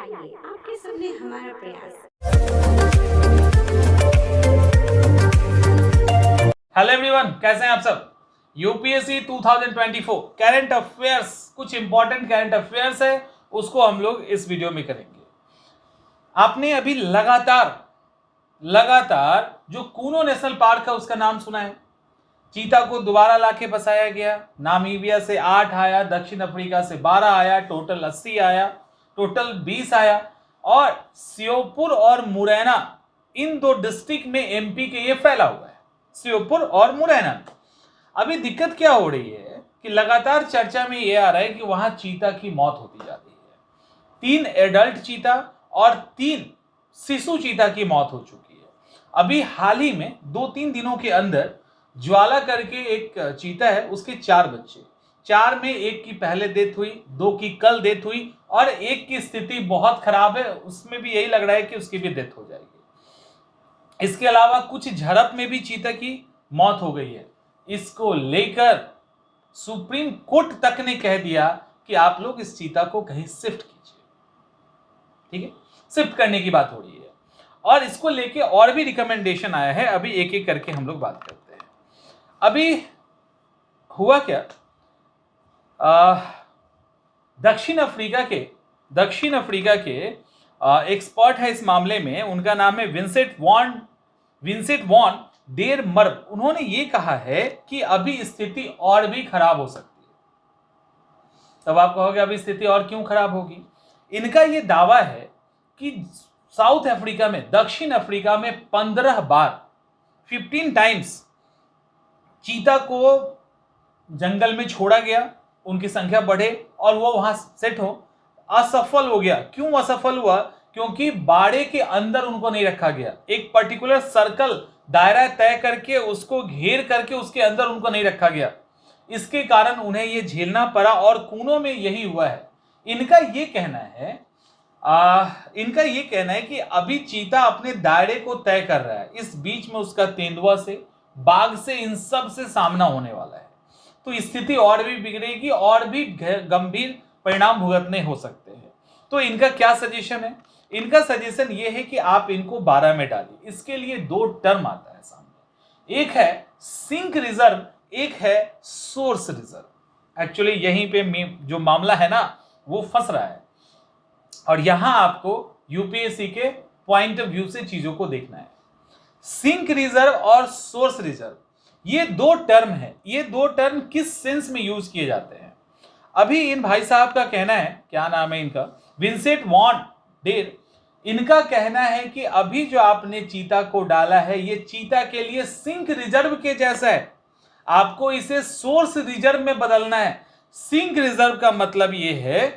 आइए आपके सामने हमारा प्रयास। हेलो एवरीवन, कैसे हैं आप सब। यूपीएससी 2024 करंट अफेयर्स, कुछ इंपॉर्टेंट करंट अफेयर्स है, उसको हम लोग इस वीडियो में करेंगे। आपने अभी लगातार जो कूनो नेशनल पार्क है उसका नाम सुना है। चीता को दोबारा लाके बसाया गया। नामीबिया से 8 आया, दक्षिण अफ्रीका से 12 आया, टोटल 80 आया, टोटल 20 आया। और श्योपुर और मुरैना, इन दो डिस्ट्रिक्ट में एमपी के ये फैला हुआ है, श्योपुर और मुरैना। अभी दिक्कत क्या हो रही है कि लगातार चर्चा में ये आ रहा है कि वहां चीता की मौत होती जा रही है। 3 एडल्ट चीता और 3 शिशु चीता की मौत हो चुकी है। अभी हाल ही में 2-3 दिनों के अंदर ज्वाला करके एक चीता है, उसके 4 बच्चे, 4 में एक की पहले डेथ हुई, 2 की कल डेथ हुई और एक की स्थिति बहुत खराब है, उसमें भी यही लग रहा है कि उसकी भी डेथ हो जाएगी। इसके अलावा कुछ झड़प में भी चीता की मौत हो गई है। इसको लेकर सुप्रीम कोर्ट तक ने कह दिया कि आप लोग इस चीता को कहीं शिफ्ट कीजिए। ठीक है, शिफ्ट करने की बात हो रही है और इसको लेके और भी रिकमेंडेशन आया है। अभी एक एक करके हम लोग बात करते हैं। अभी हुआ क्या, दक्षिण अफ्रीका के एक्सपर्ट है इस मामले में, उनका नाम है विंसेंट वॉन डेर मर्ब। उन्होंने ये कहा है कि अभी स्थिति और भी खराब हो सकती है। तब आप कहोगे अभी स्थिति और क्यों खराब होगी। इनका ये दावा है कि साउथ अफ्रीका में, दक्षिण अफ्रीका में 15 बार 15 टाइम्स चीता को जंगल में छोड़ा गया, उनकी संख्या बढ़े और वो वहां सेट हो, असफल हो गया। क्यों असफल हुआ? क्योंकि बाड़े के अंदर उनको नहीं रखा गया। एक पर्टिकुलर सर्कल, दायरा तय करके उसको घेर करके उसके अंदर उनको नहीं रखा गया। इसके कारण उन्हें ये झेलना पड़ा और कूनो में यही हुआ है। इनका ये कहना है कि अभी चीता अपने दायरे को तय कर रहा है। इस बीच में उसका तेंदुआ से, बाघ से, इन सब से सामना होने वाला है, तो स्थिति और भी बिगड़ेगी और भी गंभीर परिणाम भुगतने हो सकते हैं। तो इनका क्या सजेशन है? इनका सजेशन ये है कि आप इनको 12 में डालिए। इसके लिए 2 टर्म आता है सामने, एक है सिंक रिजर्व, एक है सोर्स रिजर्व। एक्चुअली यहीं पे जो मामला है ना, वो फंस रहा है और यहां आपको यूपीएससी के पॉइंट ऑफ व्यू से चीजों को देखना है। सिंक रिजर्व और सोर्स रिजर्व, ये 2 टर्म है। ये 2 टर्म किस सेंस में यूज किए जाते हैं? अभी इन भाई साहब का कहना है, क्या नाम है इनका, विंसेंट वॉन डेर। इनका कहना है कि अभी जो आपने चीता को डाला है, ये चीता के लिए सिंक रिजर्व के जैसा है, आपको इसे सोर्स रिजर्व में बदलना है। सिंक रिजर्व का मतलब ये है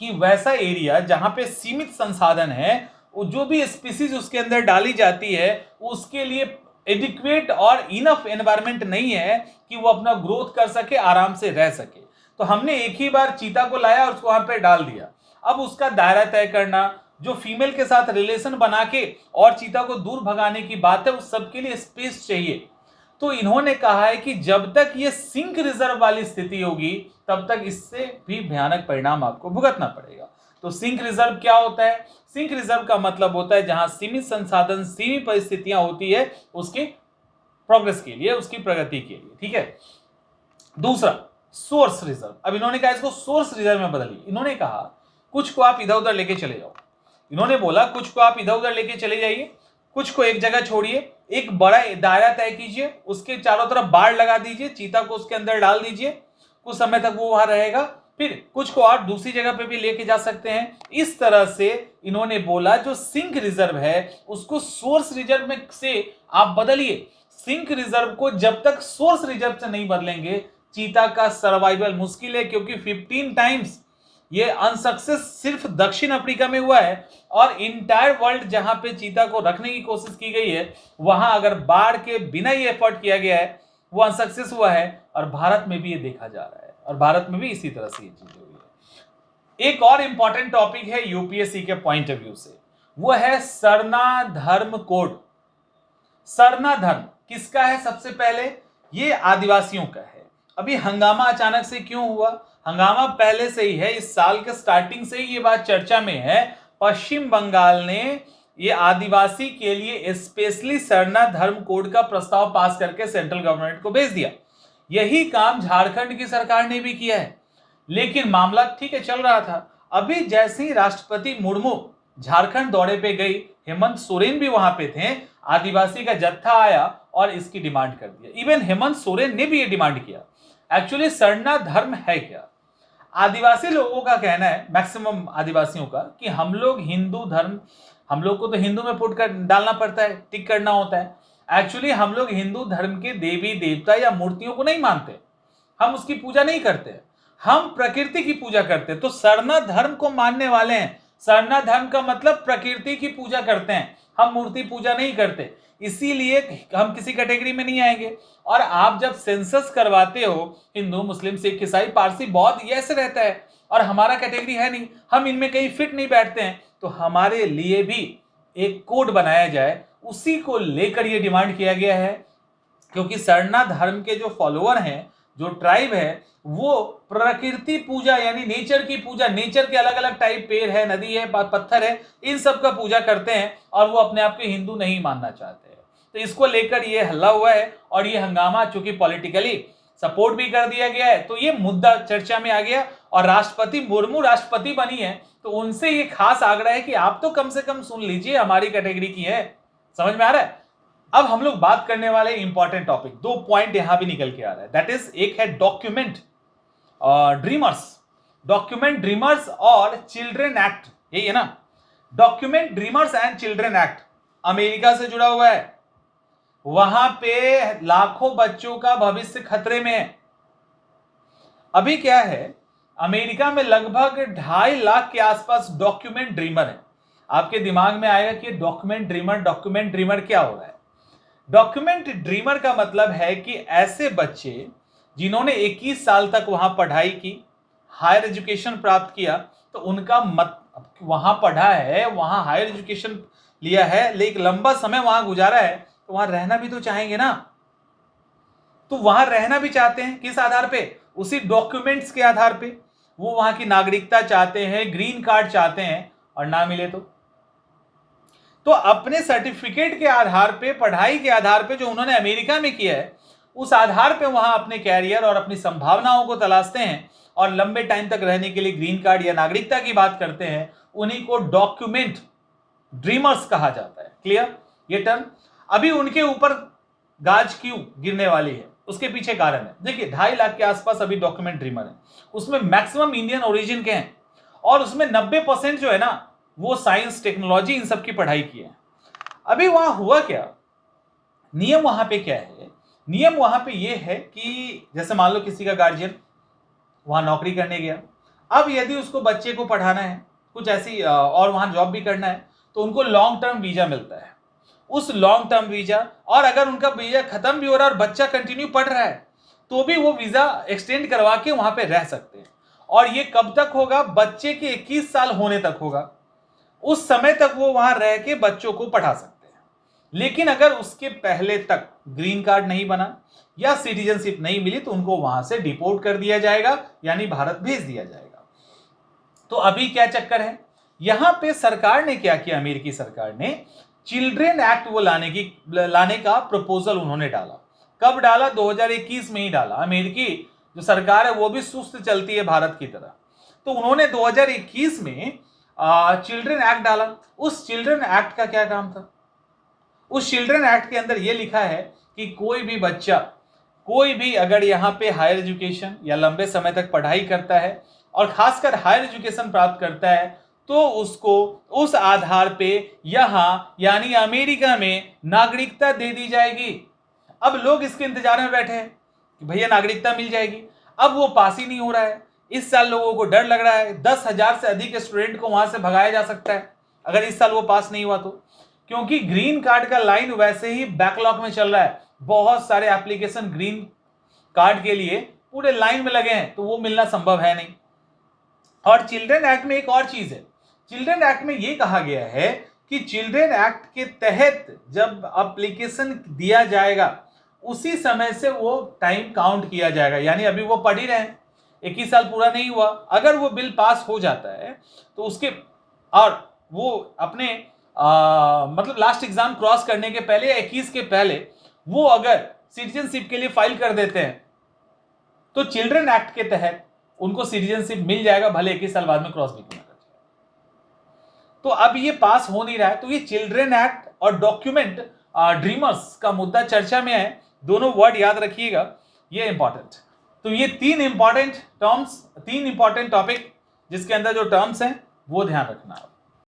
कि वैसा एरिया जहां पे सीमित संसाधन है, जो भी स्पीसीज उसके अंदर डाली जाती है उसके लिए एडिक्वेट और इनफ एनवायरनमेंट नहीं है कि वो अपना ग्रोथ कर सके, आराम से रह सके। तो हमने एक ही बार चीता को लाया और उसको वहां पे डाल दिया। अब उसका दायरा तय करना, जो फीमेल के साथ रिलेशन बना के और चीता को दूर भगाने की बात है, उस सबके लिए स्पेस चाहिए। तो इन्होंने कहा है कि जब तक ये सिंक रिजर्व वाली स्थिति होगी तब तक इससे भी भयानक परिणाम आपको भुगतना पड़ेगा। तो सिंक रिजर्व क्या होता है? सिंक रिजर्व का मतलब होता है जहां सीमित संसाधन, सीमित परिस्थितियां होती है उसके प्रोग्रेस के लिए, उसकी प्रगति के लिए। ठीक है। दूसरा सोर्स रिजर्व। अब इन्होंने कहा इसको सोर्स रिजर्व में बदलिए। इन्होंने कहा कुछ को आप इधर उधर लेके चले जाओ। इन्होंने बोला कुछ को आप इधर उधर लेके चले जाइए, कुछ को एक जगह छोड़िए, एक बड़ा दायरा तय कीजिए, उसके चारों तरफ बाड़ लगा दीजिए, चीता को उसके अंदर डाल दीजिए, कुछ समय तक वो वहां रहेगा, फिर कुछ को आप दूसरी जगह पे भी लेके जा सकते हैं। इस तरह से इन्होंने बोला जो सिंक रिजर्व है उसको सोर्स रिजर्व में से आप बदलिए। सिंक रिजर्व को जब तक सोर्स रिजर्व से नहीं बदलेंगे, चीता का सर्वाइवल मुश्किल है, क्योंकि 15 टाइम्स ये अनसक्सेस सिर्फ दक्षिण अफ्रीका में हुआ है और इंटायर वर्ल्ड जहां पे चीता को रखने की कोशिश की गई है, वहां अगर बाढ़ के बिना ये एफर्ट किया गया है वो अनसक्सेस हुआ है। और भारत में भी ये देखा जा रहा है और भारत में भी इसी तरह से ये चीज हुई है। एक और इंपॉर्टेंट टॉपिक है यूपीएससी के पॉइंट ऑफ व्यू से, वो है सरना धर्म कोड। सरना धर्म किसका है? सबसे पहले ये आदिवासियों का है। अभी हंगामा अचानक से क्यों हुआ? हंगामा पहले से ही है, इस साल के स्टार्टिंग से ही ये बात चर्चा में है। पश्चिम बंगाल ने ये आदिवासी के लिए स्पेशली सरना धर्म कोड का प्रस्ताव पास करके सेंट्रल गवर्नमेंट को भेज दिया। यही काम झारखंड की सरकार ने भी किया है, लेकिन मामला ठीक है चल रहा था। अभी जैसे ही राष्ट्रपति मुर्मू झारखंड दौरे पे गई, हेमंत सोरेन भी वहां पे थे, आदिवासी का जत्था आया और इसकी डिमांड कर दिया। इवन हेमंत सोरेन ने भी ये डिमांड किया। एक्चुअली सरना धर्म है क्या? आदिवासी लोगों का कहना है, मैक्सिमम आदिवासियों का, कि हम लोग हिंदू धर्म, हम लोग को तो हिंदू में पुट कर डालना पड़ता है, टिक करना होता है। एक्चुअली हम लोग हिंदू धर्म के देवी देवता या मूर्तियों को नहीं मानते, हम उसकी पूजा नहीं करते, हम प्रकृति की पूजा करते हैं। तो सरना धर्म को मानने वाले हैं। सरना धर्म का मतलब प्रकृति की पूजा करते हैं, हम मूर्ति पूजा नहीं करते, इसीलिए हम किसी कैटेगरी में नहीं आएंगे। और आप जब सेंसस करवाते हो, हिंदू मुस्लिम सिख ईसाई पारसी बौद्ध ये ऐसे रहता है, और हमारा कैटेगरी है नहीं, हम इनमें कहीं फिट नहीं बैठते हैं, तो हमारे लिए भी एक कोड बनाया जाए। उसी को लेकर ये डिमांड किया गया है, क्योंकि सरना धर्म के जो फॉलोअर हैं, जो ट्राइब है, वो प्रकृति पूजा यानी नेचर की पूजा, नेचर के अलग अलग टाइप, पेड़ है, नदी है, पत्थर है, इन सब का पूजा करते हैं, और वो अपने आप को हिंदू नहीं मानना चाहते हैं। तो इसको लेकर ये हल्ला हुआ है, और ये हंगामा चूंकि पॉलिटिकली सपोर्ट भी कर दिया गया है, तो ये मुद्दा चर्चा में आ गया। और राष्ट्रपति मुर्मू राष्ट्रपति बनी है, तो उनसे ये खास आग्रह है कि आप तो कम से कम सुन लीजिए, हमारी कैटेगरी की है। समझ में आ रहा है? अब हम लोग बात करने वाले इंपॉर्टेंट टॉपिक, 2 पॉइंट यहां भी निकल के आ रहा है। दैट इज, एक है डॉक्यूमेंट ड्रीमर्स और चिल्ड्रन एक्ट, यही है ना? Document dreamers and children act America से जुड़ा हुआ है। वहां पे लाखों बच्चों का भविष्य खतरे में है। अभी क्या है, अमेरिका में लगभग 2.5 लाख के आसपास डॉक्यूमेंट ड्रीमर है। आपके दिमाग में आएगा कि डॉक्यूमेंट ड्रीमर क्या हो रहा है? डॉक्यूमेंट ड्रीमर का मतलब है कि ऐसे बच्चे जिन्होंने 21 साल तक वहां पढ़ाई की, हायर एजुकेशन प्राप्त किया, तो उनका वहां पढ़ा है, वहां हायर एजुकेशन लिया है, लेकिन लंबा समय वहां गुजारा है, तो वहां रहना भी तो चाहेंगे ना। तो वहां रहना भी चाहते हैं, किस आधार पे? उसी डॉक्यूमेंट्स के आधार पे। वो वहां की नागरिकता चाहते हैं, ग्रीन कार्ड चाहते हैं, और ना मिले तो अपने सर्टिफिकेट के आधार पे, पढ़ाई के आधार पे जो उन्होंने अमेरिका में किया है, उस आधार पे वहां अपने कैरियर और अपनी संभावनाओं को तलाशते हैं, और लंबे टाइम तक रहने के लिए ग्रीन कार्ड या नागरिकता की बात करते हैं। उन्हीं को डॉक्यूमेंट ड्रीमर्स कहा जाता है। क्लियर ये टर्म? अभी उनके ऊपर गाज क्यों गिरने वाली है, उसके पीछे कारण है। देखिए, 2.5 लाख के आसपास अभी डॉक्यूमेंट ड्रीमर है, उसमें मैक्सिमम इंडियन ओरिजिन के हैं, और उसमें 90% जो है ना, वो साइंस टेक्नोलॉजी इन सब की पढ़ाई की है। अभी वहां हुआ क्या, नियम वहां पे क्या है? नियम वहां पे ये है कि जैसे मान लो किसी का गार्जियन वहां नौकरी करने गया, अब यदि उसको बच्चे को पढ़ाना है कुछ ऐसी, और वहां जॉब भी करना है, तो उनको लॉन्ग टर्म वीजा मिलता है। उस लॉन्ग टर्म वीजा, और अगर उनका वीजा खत्म भी हो रहा है और बच्चा कंटिन्यू पढ़ रहा है, तो भी वो वीजा एक्सटेंड करवा के वहां पे रह सकते हैं। और ये कब तक होगा? बच्चे के 21 साल होने तक होगा। उस समय तक वो वहां रह के बच्चों को पढ़ा सकते हैं। लेकिन अगर उसके पहले तक ग्रीन कार्ड नहीं बना या सिटीजनशिप नहीं मिली, तो उनको वहां से डिपोर्ट कर दिया जाएगा, यानी भारत भेज दिया जाएगा। तो अभी क्या चक्कर है यहां पे? सरकार ने क्या किया, अमेरिकी सरकार ने चिल्ड्रेन एक्ट वो लाने का प्रपोजल उन्होंने डाला। कब डाला? 2021 में ही डाला। अमेरिकी जो सरकार है वो भी सुस्त चलती है भारत की तरह, तो उन्होंने 2021 में चिल्ड्रेन एक्ट डाला। उस चिल्ड्रेन एक्ट का क्या काम था? उस चिल्ड्रेन एक्ट के अंदर यह लिखा है कि कोई भी बच्चा, कोई भी अगर यहाँ पे हायर एजुकेशन या लंबे समय तक पढ़ाई करता है, और खासकर हायर एजुकेशन प्राप्त करता है, तो उसको उस आधार पे यहाँ यानी अमेरिका में नागरिकता दे दी जाएगी। अब लोग इसके इंतजार में बैठे हैं कि भैया नागरिकता मिल जाएगी। अब वो पास ही नहीं हो रहा है। इस साल लोगों को डर लग रहा है, 10,000 से अधिक स्टूडेंट को वहां से भगाया जा सकता है अगर इस साल वो पास नहीं हुआ तो, क्योंकि ग्रीन कार्ड का लाइन वैसे ही बैकलॉग में चल रहा है। बहुत सारे एप्लीकेशन ग्रीन कार्ड के लिए पूरे लाइन में लगे हैं, तो वो मिलना संभव है नहीं। और चिल्ड्रन एक्ट में एक और चीज है, चिल्ड्रन एक्ट में यह कहा गया है कि चिल्ड्रन एक्ट के तहत जब एप्लीकेशन दिया जाएगा, उसी समय से वो टाइम काउंट किया जाएगा। यानी अभी वो पढ़ ही रहे हैं, 21 साल पूरा नहीं हुआ, अगर वो बिल पास हो जाता है तो उसके, और वो अपने मतलब लास्ट एग्जाम क्रॉस करने के पहले या 21 के पहले वो अगर सिटीजनशिप के लिए फाइल कर देते हैं तो चिल्ड्रन एक्ट के तहत उनको सिटीजनशिप मिल जाएगा, भले 21 साल बाद में क्रॉस भी क्यों ना कर जाए। तो अब ये पास हो नहीं रहा है, तो ये चिल्ड्रन एक्ट और डॉक्यूमेंट ड्रीमर्स का मुद्दा चर्चा में है। दोनों वर्ड याद रखिएगा, ये इंपॉर्टेंट। तो ये 3 इंपॉर्टेंट टर्म्स, 3 इंपॉर्टेंट टॉपिक जिसके अंदर जो टर्म्स हैं वो ध्यान रखना है।